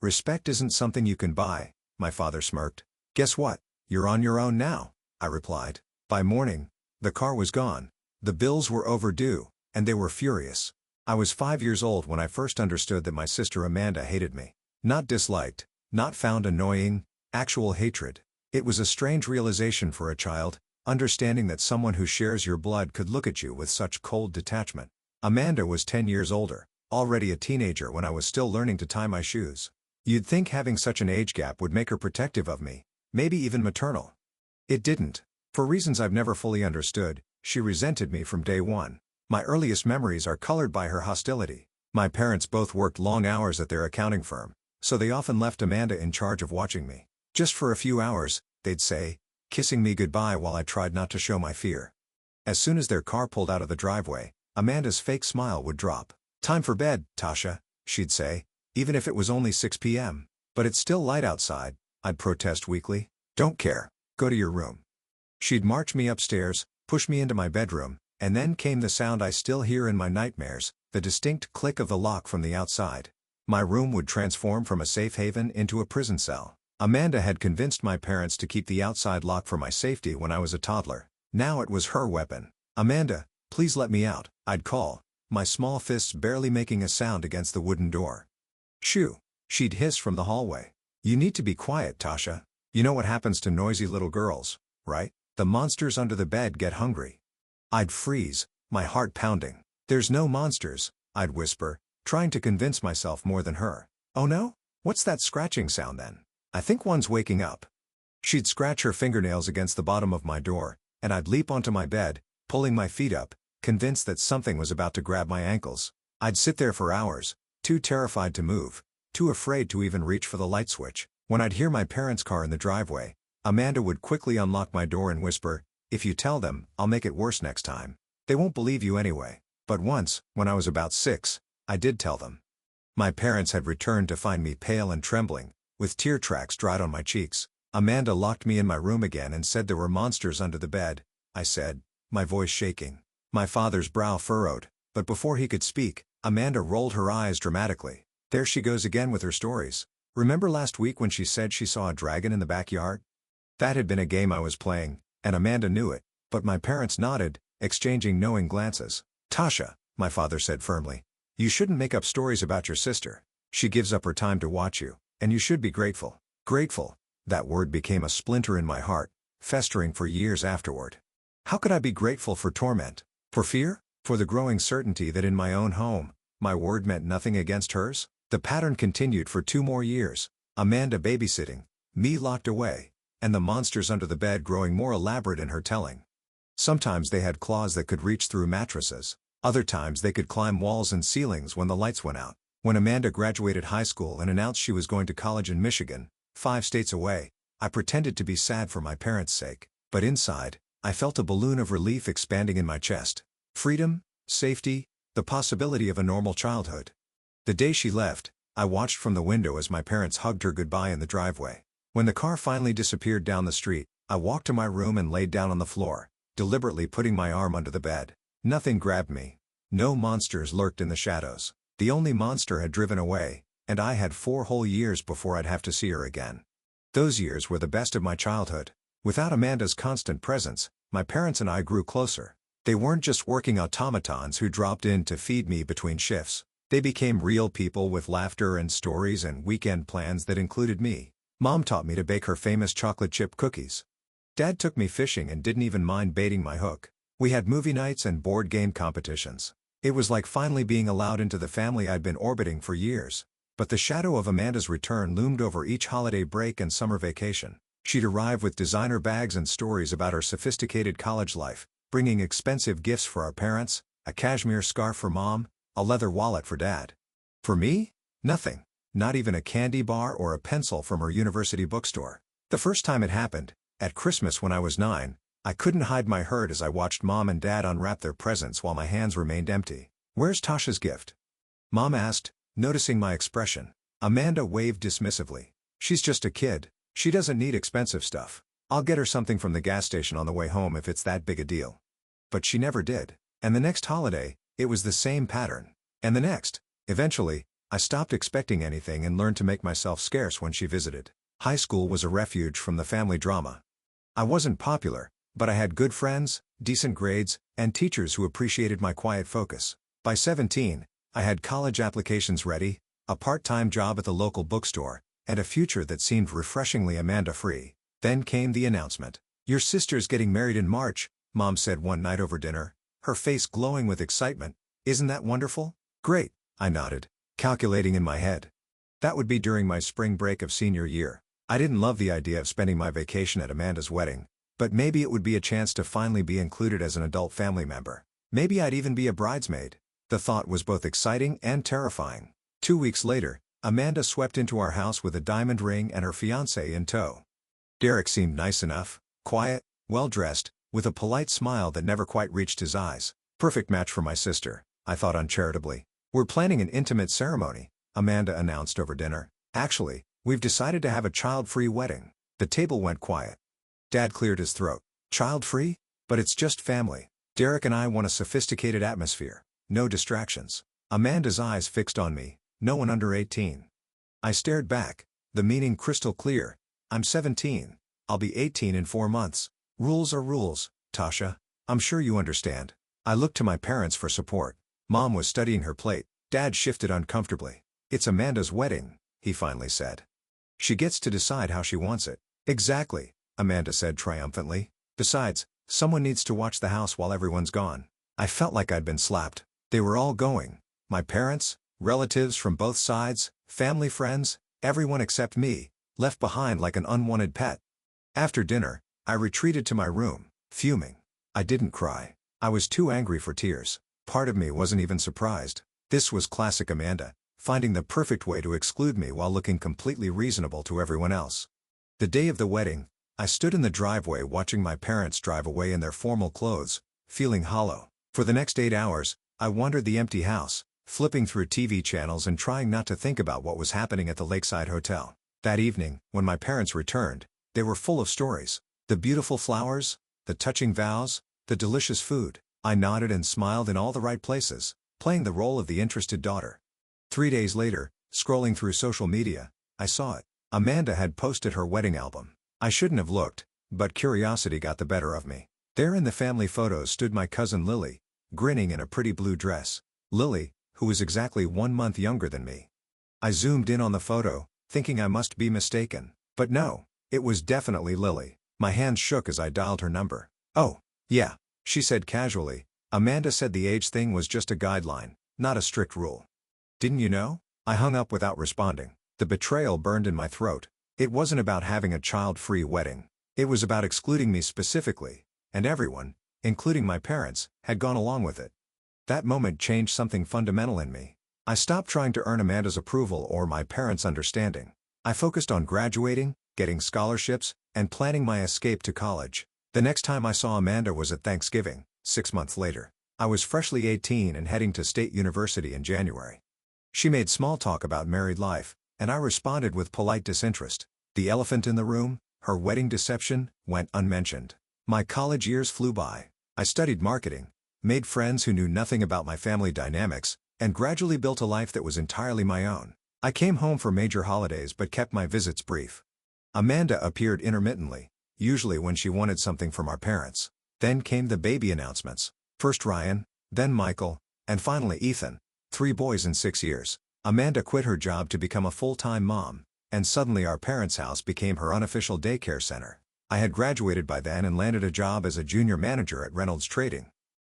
Respect isn't something you can buy, my father smirked. Guess what? You're on your own now, I replied. By morning, the car was gone. The bills were overdue, and they were furious. I was 5 years old when I first understood that my sister Amanda hated me. Not disliked, not found annoying, actual hatred. It was a strange realization for a child, understanding that someone who shares your blood could look at you with such cold detachment. Amanda was 10 years older, already a teenager when I was still learning to tie my shoes. You'd think having such an age gap would make her protective of me, maybe even maternal. It didn't. For reasons I've never fully understood, she resented me from day one. My earliest memories are colored by her hostility. My parents both worked long hours at their accounting firm, so they often left Amanda in charge of watching me. Just for a few hours, they'd say, kissing me goodbye while I tried not to show my fear. As soon as their car pulled out of the driveway, Amanda's fake smile would drop. Time for bed, Tasha, she'd say, even if it was only 6 p.m. But it's still light outside, I'd protest weakly. Don't care, go to your room. She'd march me upstairs, push me into my bedroom, and then came the sound I still hear in my nightmares, the distinct click of the lock from the outside. My room would transform from a safe haven into a prison cell. Amanda had convinced my parents to keep the outside lock for my safety when I was a toddler. Now it was her weapon. Amanda, please let me out, I'd call, my small fists barely making a sound against the wooden door. Shoo, she'd hiss from the hallway. You need to be quiet, Tasha. You know what happens to noisy little girls, right? The monsters under the bed get hungry. I'd freeze, my heart pounding. There's no monsters, I'd whisper, trying to convince myself more than her. Oh no? What's that scratching sound then? I think one's waking up. She'd scratch her fingernails against the bottom of my door, and I'd leap onto my bed, pulling my feet up, convinced that something was about to grab my ankles. I'd sit there for hours, too terrified to move, too afraid to even reach for the light switch. When I'd hear my parents' car in the driveway, Amanda would quickly unlock my door and whisper, "If you tell them, I'll make it worse next time. They won't believe you anyway." But once, when I was about 6, I did tell them. My parents had returned to find me pale and trembling, with tear tracks dried on my cheeks. Amanda locked me in my room again and said there were monsters under the bed, I said, my voice shaking. My father's brow furrowed, but before he could speak, Amanda rolled her eyes dramatically. There she goes again with her stories. Remember last week when she said she saw a dragon in the backyard? That had been a game I was playing, and Amanda knew it, but my parents nodded, exchanging knowing glances. Tasha, my father said firmly, you shouldn't make up stories about your sister. She gives up her time to watch you, and you should be grateful. Grateful. That word became a splinter in my heart, festering for years afterward. How could I be grateful for torment? For fear? For the growing certainty that in my own home, my word meant nothing against hers? The pattern continued for 2 more years. Amanda babysitting, me locked away, and the monsters under the bed growing more elaborate in her telling. Sometimes they had claws that could reach through mattresses. Other times they could climb walls and ceilings when the lights went out. When Amanda graduated high school and announced she was going to college in Michigan, 5 states away, I pretended to be sad for my parents' sake, but inside, I felt a balloon of relief expanding in my chest. Freedom, safety, the possibility of a normal childhood. The day she left, I watched from the window as my parents hugged her goodbye in the driveway. When the car finally disappeared down the street, I walked to my room and laid down on the floor, deliberately putting my arm under the bed. Nothing grabbed me. No monsters lurked in the shadows. The only monster had driven away, and I had 4 whole years before I'd have to see her again. Those years were the best of my childhood. Without Amanda's constant presence, my parents and I grew closer. They weren't just working automatons who dropped in to feed me between shifts. They became real people with laughter and stories and weekend plans that included me. Mom taught me to bake her famous chocolate chip cookies. Dad took me fishing and didn't even mind baiting my hook. We had movie nights and board game competitions. It was like finally being allowed into the family I'd been orbiting for years. But the shadow of Amanda's return loomed over each holiday break and summer vacation. She'd arrive with designer bags and stories about her sophisticated college life, bringing expensive gifts for our parents, a cashmere scarf for Mom, a leather wallet for Dad. For me? Nothing. Not even a candy bar or a pencil from her university bookstore. The first time it happened, at Christmas when I was 9, I couldn't hide my hurt as I watched Mom and Dad unwrap their presents while my hands remained empty. "Where's Tasha's gift?" Mom asked, noticing my expression. Amanda waved dismissively. "She's just a kid. She doesn't need expensive stuff. I'll get her something from the gas station on the way home if it's that big a deal." But she never did. And the next holiday, it was the same pattern. And the next. Eventually, I stopped expecting anything and learned to make myself scarce when she visited. High school was a refuge from the family drama. I wasn't popular, but I had good friends, decent grades, and teachers who appreciated my quiet focus. By 17, I had college applications ready, a part-time job at the local bookstore, and a future that seemed refreshingly Amanda-free. Then came the announcement. "Your sister's getting married in March," Mom said one night over dinner, her face glowing with excitement. "Isn't that wonderful?" "Great," I nodded, calculating in my head. That would be during my spring break of senior year. I didn't love the idea of spending my vacation at Amanda's wedding, but maybe it would be a chance to finally be included as an adult family member. Maybe I'd even be a bridesmaid. The thought was both exciting and terrifying. 2 weeks later, Amanda swept into our house with a diamond ring and her fiancé in tow. Derek seemed nice enough, quiet, well-dressed, with a polite smile that never quite reached his eyes. Perfect match for my sister, I thought uncharitably. "We're planning an intimate ceremony," Amanda announced over dinner. "Actually, we've decided to have a child-free wedding." The table went quiet. Dad cleared his throat. "Child-free? But it's just family. Derek and I want a sophisticated atmosphere. No distractions." Amanda's eyes fixed on me. "No one under 18. I stared back, the meaning crystal clear. "I'm 17. I'll be 18 in 4 months. Rules are rules, Tasha. I'm sure you understand." I looked to my parents for support. Mom was studying her plate. Dad shifted uncomfortably. "It's Amanda's wedding," he finally said. "She gets to decide how she wants it." "Exactly," Amanda said triumphantly. "Besides, someone needs to watch the house while everyone's gone." I felt like I'd been slapped. They were all going. My parents, relatives from both sides, family friends, everyone except me, left behind like an unwanted pet. After dinner, I retreated to my room, fuming. I didn't cry. I was too angry for tears. Part of me wasn't even surprised. This was classic Amanda, finding the perfect way to exclude me while looking completely reasonable to everyone else. The day of the wedding, I stood in the driveway watching my parents drive away in their formal clothes, feeling hollow. For the next 8 hours, I wandered the empty house, flipping through TV channels and trying not to think about what was happening at the Lakeside Hotel. That evening, when my parents returned, they were full of stories. The beautiful flowers, the touching vows, the delicious food. I nodded and smiled in all the right places, playing the role of the interested daughter. 3 days later, scrolling through social media, I saw it. Amanda had posted her wedding album. I shouldn't have looked, but curiosity got the better of me. There in the family photos stood my cousin Lily, grinning in a pretty blue dress. Lily, who was exactly 1 month younger than me. I zoomed in on the photo, thinking I must be mistaken. But no, it was definitely Lily. My hands shook as I dialed her number. "Oh, yeah," she said casually. "Amanda said the age thing was just a guideline, not a strict rule." "Didn't you know?" I hung up without responding. The betrayal burned in my throat. It wasn't about having a child-free wedding. It was about excluding me specifically, and everyone, including my parents, had gone along with it. That moment changed something fundamental in me. I stopped trying to earn Amanda's approval or my parents' understanding. I focused on graduating, getting scholarships, and planning my escape to college. The next time I saw Amanda was at Thanksgiving, 6 months later. I was freshly 18 and heading to State University in January. She made small talk about married life, and I responded with polite disinterest. The elephant in the room, her wedding deception, went unmentioned. My college years flew by. I studied marketing, made friends who knew nothing about my family dynamics, and gradually built a life that was entirely my own. I came home for major holidays but kept my visits brief. Amanda appeared intermittently, usually when she wanted something from our parents. Then came the baby announcements. First Ryan, then Michael, and finally Ethan. 3 boys in 6 years. Amanda quit her job to become a full-time mom, and suddenly our parents' house became her unofficial daycare center. I had graduated by then and landed a job as a junior manager at Reynolds Trading.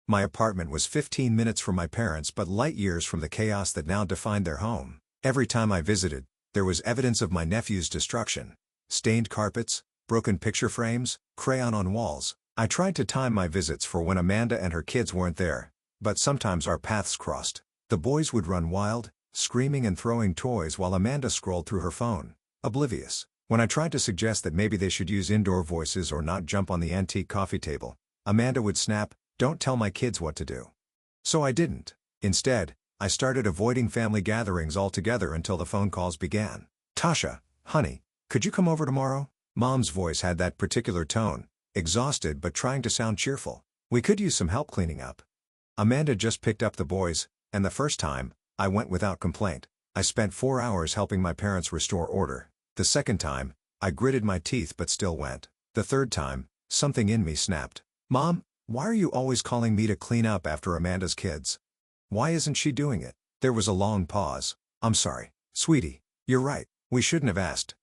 My apartment was 15 minutes from my parents but light years from the chaos that now defined their home. Every time I visited, there was evidence of my nephew's destruction. Stained carpets, broken picture frames, crayon on walls. I tried to time my visits for when Amanda and her kids weren't there, but sometimes our paths crossed. The boys would run wild, screaming and throwing toys while Amanda scrolled through her phone, oblivious. When I tried to suggest that maybe they should use indoor voices or not jump on the antique coffee table, Amanda would snap, "Don't tell my kids what to do." So I didn't. Instead, I started avoiding family gatherings altogether until the phone calls began. "Tasha, honey, could you come over tomorrow?" Mom's voice had that particular tone, exhausted but trying to sound cheerful. "We could use some help cleaning up." Amanda just picked up the boys, and the first time, I went without complaint. I spent 4 hours helping my parents restore order. The second time, I gritted my teeth but still went. The third time, something in me snapped. Mom, why are you always calling me to clean up after Amanda's kids? Why isn't she doing it? There was a long pause. I'm sorry, sweetie. You're right. We shouldn't have asked.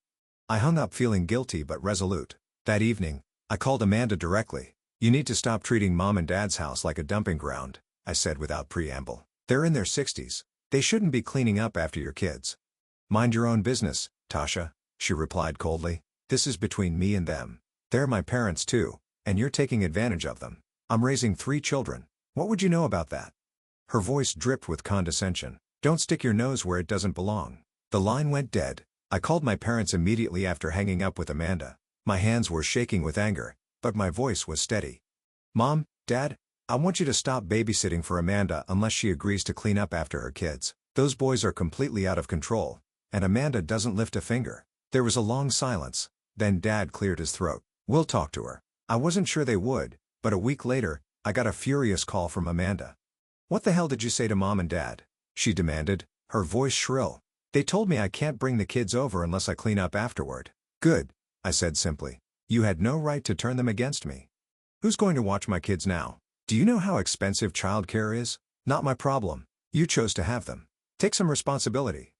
I hung up feeling guilty but resolute. That evening, I called Amanda directly. You need to stop treating Mom and Dad's house like a dumping ground, I said without preamble. They're in their 60s. They shouldn't be cleaning up after your kids. Mind your own business, Tasha, she replied coldly. This is between me and them. They're my parents too, and you're taking advantage of them. I'm raising 3 children. What would you know about that? Her voice dripped with condescension. Don't stick your nose where it doesn't belong. The line went dead. I called my parents immediately after hanging up with Amanda. My hands were shaking with anger, but my voice was steady. Mom, Dad, I want you to stop babysitting for Amanda unless she agrees to clean up after her kids. Those boys are completely out of control, and Amanda doesn't lift a finger. There was a long silence. Then Dad cleared his throat. We'll talk to her. I wasn't sure they would, but a week later, I got a furious call from Amanda. What the hell did you say to Mom and Dad? She demanded, her voice shrill. They told me I can't bring the kids over unless I clean up afterward. Good, I said simply. You had no right to turn them against me. Who's going to watch my kids now? Do you know how expensive childcare is? Not my problem. You chose to have them. Take some responsibility.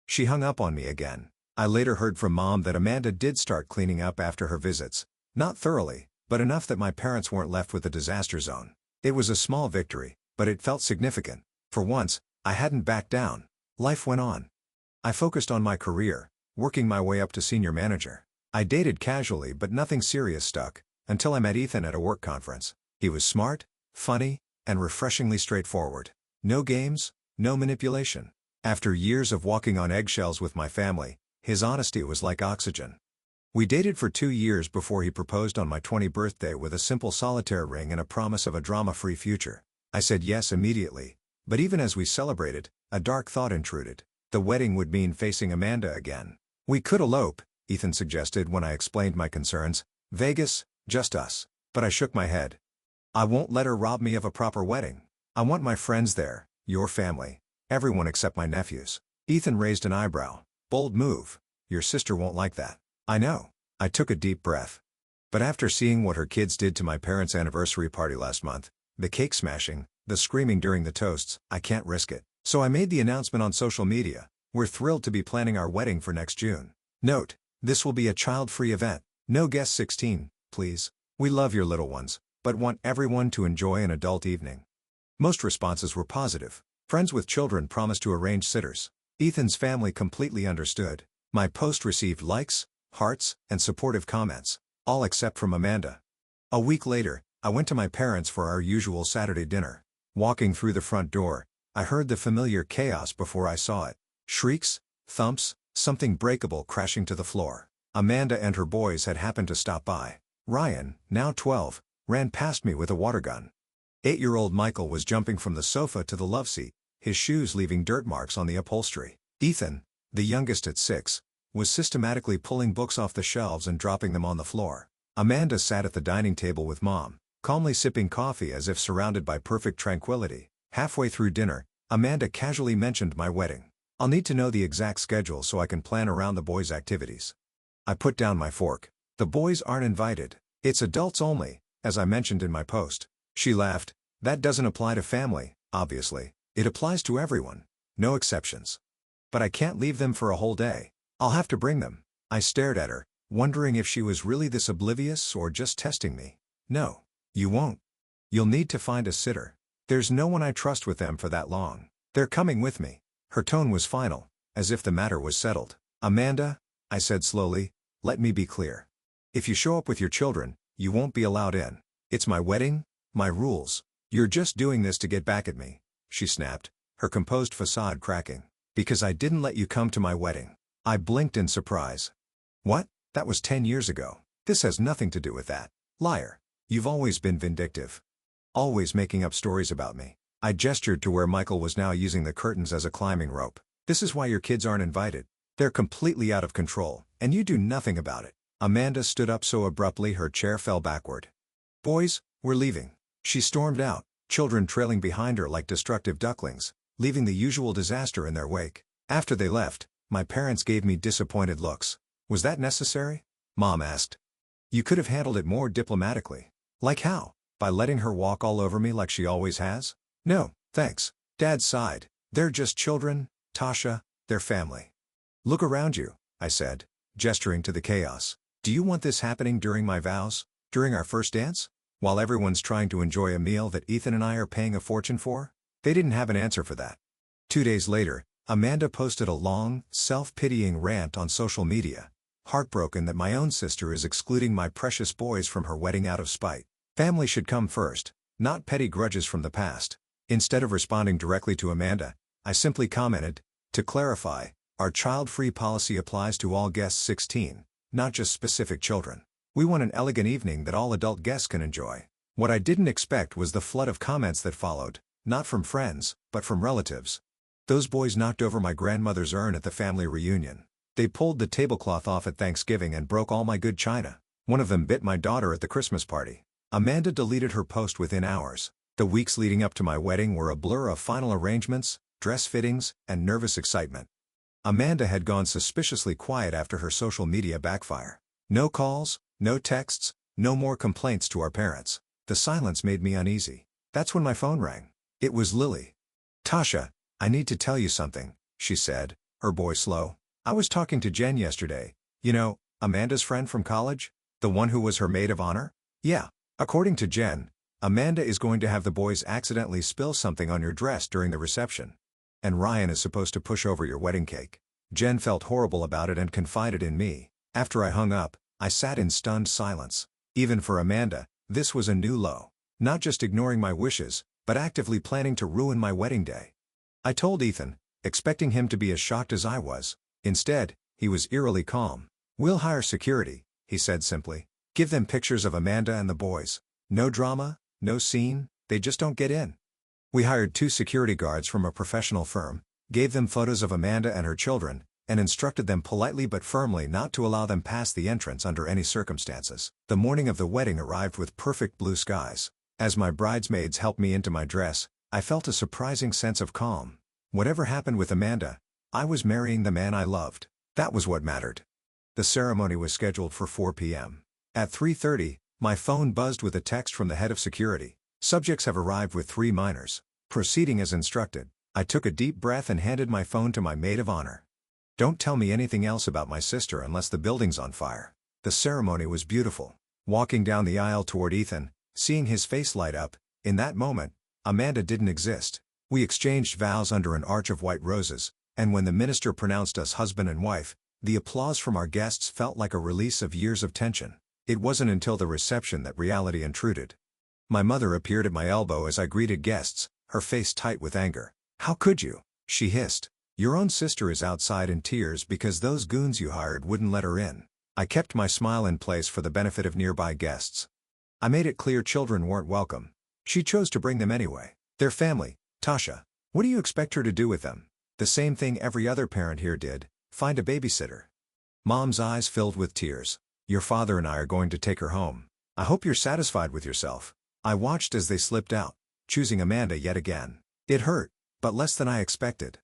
She hung up on me again. I later heard from Mom that Amanda did start cleaning up after her visits. Not thoroughly, but enough that my parents weren't left with a disaster zone. It was a small victory, but it felt significant. For once, I hadn't backed down. Life went on. I focused on my career, working my way up to senior manager. I dated casually but nothing serious stuck, until I met Ethan at a work conference. He was smart, funny, and refreshingly straightforward. No games, no manipulation. After years of walking on eggshells with my family, his honesty was like oxygen. We dated for 2 years before he proposed on my 20th birthday with a simple solitaire ring and a promise of a drama-free future. I said yes immediately, but even as we celebrated, a dark thought intruded. The wedding would mean facing Amanda again. We could elope, Ethan suggested when I explained my concerns. Vegas, just us. But I shook my head. I won't let her rob me of a proper wedding. I want my friends there, your family, everyone except my nephews. Ethan raised an eyebrow. Bold move. Your sister won't like that. I know. I took a deep breath. But after seeing what her kids did to my parents' anniversary party last month, the cake smashing, the screaming during the toasts, I can't risk it. So I made the announcement on social media. We're thrilled to be planning our wedding for next June. Note, this will be a child-free event. No guests 16, please. We love your little ones, but want everyone to enjoy an adult evening. Most responses were positive. Friends with children promised to arrange sitters. Ethan's family completely understood. My post received likes, hearts, and supportive comments, all except from Amanda. A week later, I went to my parents for our usual Saturday dinner. Walking through the front door, I heard the familiar chaos before I saw it. Shrieks, thumps, something breakable crashing to the floor. Amanda and her boys had happened to stop by. Ryan, now 12, ran past me with a water gun. 8-year-old Michael was jumping from the sofa to the love seat, his shoes leaving dirt marks on the upholstery. Ethan, the youngest at 6, was systematically pulling books off the shelves and dropping them on the floor. Amanda sat at the dining table with Mom, calmly sipping coffee as if surrounded by perfect tranquility. Halfway through dinner, Amanda casually mentioned my wedding. I'll need to know the exact schedule so I can plan around the boys' activities. I put down my fork. The boys aren't invited. It's adults only, as I mentioned in my post. She laughed. That doesn't apply to family, obviously. It applies to everyone. No exceptions. But I can't leave them for a whole day. I'll have to bring them. I stared at her, wondering if she was really this oblivious or just testing me. No, you won't. You'll need to find a sitter. There's no one I trust with them for that long. They're coming with me. Her tone was final, as if the matter was settled. Amanda, I said slowly, let me be clear. If you show up with your children, you won't be allowed in. It's my wedding, my rules. You're just doing this to get back at me, she snapped, her composed facade cracking. Because I didn't let you come to my wedding. I blinked in surprise. What? That was 10 years ago. This has nothing to do with that. Liar. You've always been vindictive. Always making up stories about me. I gestured to where Michael was now using the curtains as a climbing rope. This is why your kids aren't invited. They're completely out of control, and you do nothing about it. Amanda stood up so abruptly her chair fell backward. Boys, we're leaving. She stormed out, children trailing behind her like destructive ducklings, leaving the usual disaster in their wake. After they left, my parents gave me disappointed looks. Was that necessary? Mom asked. You could have handled it more diplomatically. Like how? By letting her walk all over me like she always has? No, thanks. Dad sighed. They're just children, Tasha, they're family. Look around you, I said, gesturing to the chaos. Do you want this happening during my vows? During our first dance? While everyone's trying to enjoy a meal that Ethan and I are paying a fortune for? They didn't have an answer for that. 2 days later, Amanda posted a long, self-pitying rant on social media, heartbroken that my own sister is excluding my precious boys from her wedding out of spite. Family should come first, not petty grudges from the past. Instead of responding directly to Amanda, I simply commented, to clarify, our child-free policy applies to all guests 16, not just specific children. We want an elegant evening that all adult guests can enjoy. What I didn't expect was the flood of comments that followed, not from friends, but from relatives. Those boys knocked over my grandmother's urn at the family reunion. They pulled the tablecloth off at Thanksgiving and broke all my good china. One of them bit my daughter at the Christmas party. Amanda deleted her post within hours. The weeks leading up to my wedding were a blur of final arrangements, dress fittings, and nervous excitement. Amanda had gone suspiciously quiet after her social media backfire. No calls, no texts, no more complaints to our parents. The silence made me uneasy. That's when my phone rang. It was Lily. Tasha, I need to tell you something, she said, her voice slow. I was talking to Jen yesterday. You know, Amanda's friend from college? The one who was her maid of honor? Yeah. According to Jen, Amanda is going to have the boys accidentally spill something on your dress during the reception. And Ryan is supposed to push over your wedding cake. Jen felt horrible about it and confided in me. After I hung up, I sat in stunned silence. Even for Amanda, this was a new low. Not just ignoring my wishes, but actively planning to ruin my wedding day. I told Ethan, expecting him to be as shocked as I was. Instead, he was eerily calm. We'll hire security, he said simply. Give them pictures of Amanda and the boys. No drama, no scene, they just don't get in. We hired 2 security guards from a professional firm, gave them photos of Amanda and her children, and instructed them politely but firmly not to allow them past the entrance under any circumstances. The morning of the wedding arrived with perfect blue skies. As my bridesmaids helped me into my dress, I felt a surprising sense of calm. Whatever happened with Amanda, I was marrying the man I loved. That was what mattered. The ceremony was scheduled for 4 p.m. At 3:30, my phone buzzed with a text from the head of security. Subjects have arrived with 3 minors. Proceeding as instructed. I took a deep breath and handed my phone to my maid of honor. Don't tell me anything else about my sister unless the building's on fire. The ceremony was beautiful. Walking down the aisle toward Ethan, seeing his face light up, in that moment, Amanda didn't exist. We exchanged vows under an arch of white roses, and when the minister pronounced us husband and wife, the applause from our guests felt like a release of years of tension. It wasn't until the reception that reality intruded. My mother appeared at my elbow as I greeted guests, her face tight with anger. How could you? She hissed. Your own sister is outside in tears because those goons you hired wouldn't let her in. I kept my smile in place for the benefit of nearby guests. I made it clear children weren't welcome. She chose to bring them anyway. They're family, Tasha. What do you expect her to do with them? The same thing every other parent here did, find a babysitter. Mom's eyes filled with tears. Your father and I are going to take her home. I hope you're satisfied with yourself. I watched as they slipped out, choosing Amanda yet again. It hurt, but less than I expected.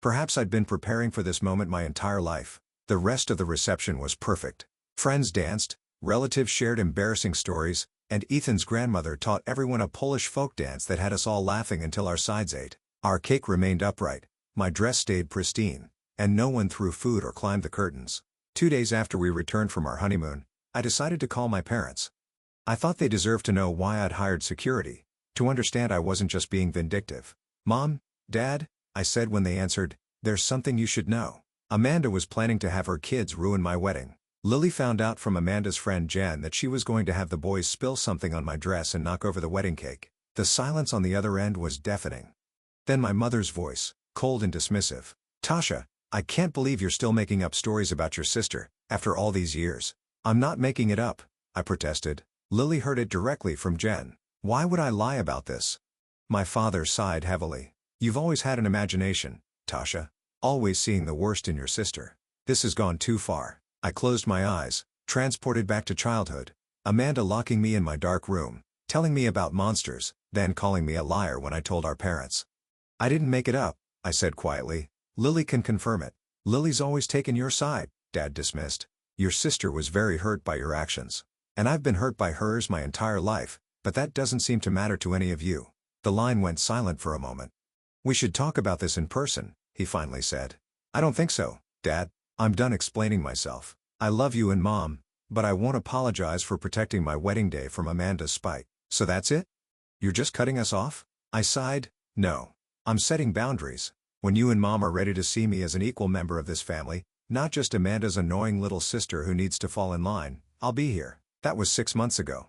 Perhaps I'd been preparing for this moment my entire life. The rest of the reception was perfect. Friends danced, relatives shared embarrassing stories, and Ethan's grandmother taught everyone a Polish folk dance that had us all laughing until our sides ached. Our cake remained upright, my dress stayed pristine, and no one threw food or climbed the curtains. 2 days after we returned from our honeymoon, I decided to call my parents. I thought they deserved to know why I'd hired security, to understand I wasn't just being vindictive. Mom, Dad, I said when they answered, there's something you should know. Amanda was planning to have her kids ruin my wedding. Lily found out from Amanda's friend Jen that she was going to have the boys spill something on my dress and knock over the wedding cake. The silence on the other end was deafening. Then my mother's voice, cold and dismissive. Tasha, I can't believe you're still making up stories about your sister, after all these years. I'm not making it up, I protested. Lily heard it directly from Jen. Why would I lie about this? My father sighed heavily. You've always had an imagination, Tasha. Always seeing the worst in your sister. This has gone too far. I closed my eyes, transported back to childhood. Amanda locking me in my dark room, telling me about monsters, then calling me a liar when I told our parents. I didn't make it up, I said quietly. Lily can confirm it. Lily's always taken your side, Dad dismissed. Your sister was very hurt by your actions. And I've been hurt by hers my entire life, but that doesn't seem to matter to any of you. The line went silent for a moment. We should talk about this in person, he finally said. I don't think so, Dad. I'm done explaining myself. I love you and Mom, but I won't apologize for protecting my wedding day from Amanda's spite. So that's it? You're just cutting us off? I sighed. No. I'm setting boundaries. When you and Mom are ready to see me as an equal member of this family, not just Amanda's annoying little sister who needs to fall in line, I'll be here. That was 6 months ago.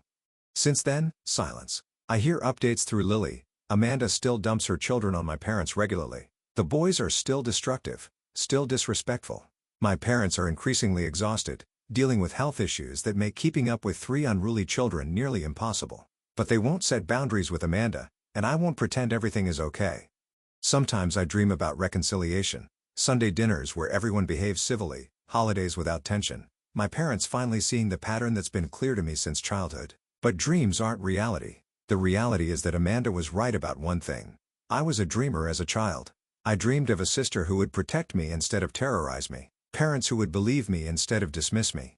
Since then, silence. I hear updates through Lily. Amanda still dumps her children on my parents regularly. The boys are still destructive, still disrespectful. My parents are increasingly exhausted, dealing with health issues that make keeping up with 3 unruly children nearly impossible. But they won't set boundaries with Amanda, and I won't pretend everything is okay. Sometimes I dream about reconciliation, Sunday dinners where everyone behaves civilly, holidays without tension, my parents finally seeing the pattern that's been clear to me since childhood. But dreams aren't reality. The reality is that Amanda was right about one thing. I was a dreamer as a child. I dreamed of a sister who would protect me instead of terrorize me, parents who would believe me instead of dismiss me.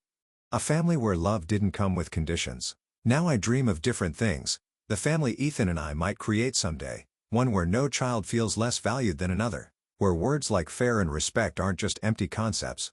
A family where love didn't come with conditions. Now I dream of different things, the family Ethan and I might create someday, one where no child feels less valued than another, where words like fair and respect aren't just empty concepts,